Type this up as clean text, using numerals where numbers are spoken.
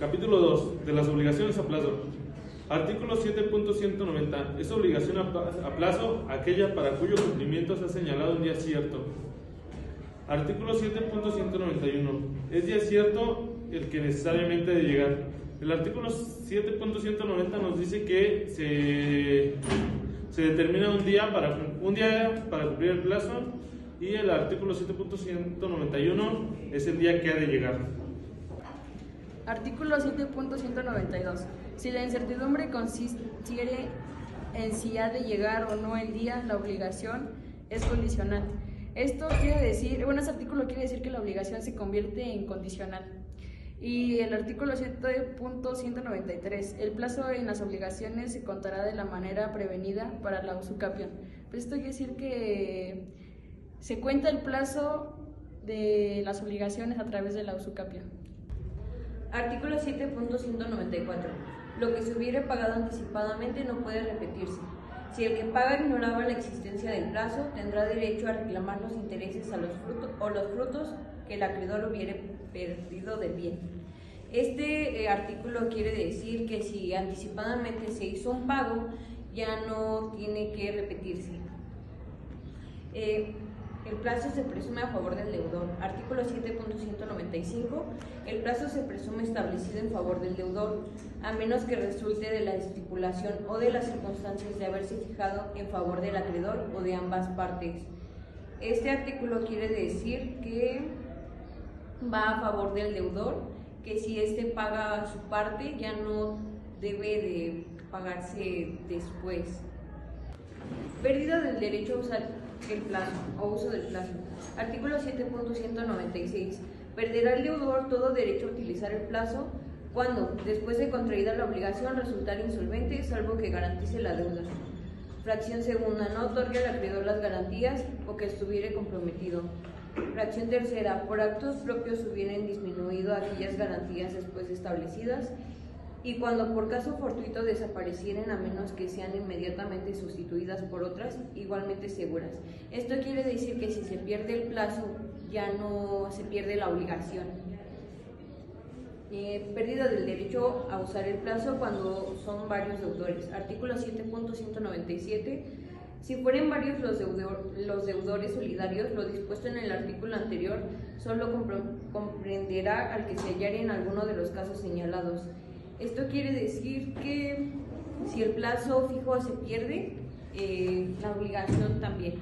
Capítulo 2. De las obligaciones a plazo. Artículo 7.190. Es obligación a plazo aquella para cuyo cumplimiento se ha señalado un día cierto. Artículo 7.191. Es día cierto el que necesariamente ha de llegar. El artículo 7.190 nos dice que se determina un día para cumplir el plazo, y el artículo 7.191 es el día que ha de llegar. Artículo 7.192. Si la incertidumbre consistiere en si ha de llegar o no el día, la obligación es condicional. Esto quiere decir, este artículo quiere decir que la obligación se convierte en condicional. Y el artículo 7.193. El plazo en las obligaciones se contará de la manera prevenida para la usucapión. Pues esto quiere decir que se cuenta el plazo de las obligaciones a través de la usucapión. Artículo 7.194. Lo que se hubiere pagado anticipadamente no puede repetirse. Si el que paga ignoraba la existencia del plazo, tendrá derecho a reclamar los intereses a los frutos que el acreedor hubiere perdido del bien. Este artículo quiere decir que si anticipadamente se hizo un pago, ya no tiene que repetirse. El plazo se presume a favor del deudor. Artículo 7.195. El plazo se presume establecido en favor del deudor, a menos que resulte de la estipulación o de las circunstancias de haberse fijado en favor del acreedor o de ambas partes. Este artículo quiere decir que va a favor del deudor, que si éste paga su parte, ya no debe de pagarse después. Pérdida del derecho a usar el plazo o uso del plazo. Artículo 7.196. Perderá el deudor todo derecho a utilizar el plazo cuando, después de contraída la obligación, resultare insolvente, salvo que garantice la deuda. Fracción segunda. No otorgue al acreedor las garantías o que estuviere comprometido. Fracción tercera. Por actos propios hubieran disminuido aquellas garantías después establecidas, y cuando por caso fortuito desaparecieren, a menos que sean inmediatamente sustituidas por otras igualmente seguras. Esto quiere decir que si se pierde el plazo, ya no se pierde la obligación. Pérdida del derecho a usar el plazo cuando son varios deudores. Artículo 7.197. Si fueren varios los deudores solidarios, lo dispuesto en el artículo anterior solo comprenderá al que se hallare en alguno de los casos señalados. Esto quiere decir que si el plazo fijo se pierde, la obligación también.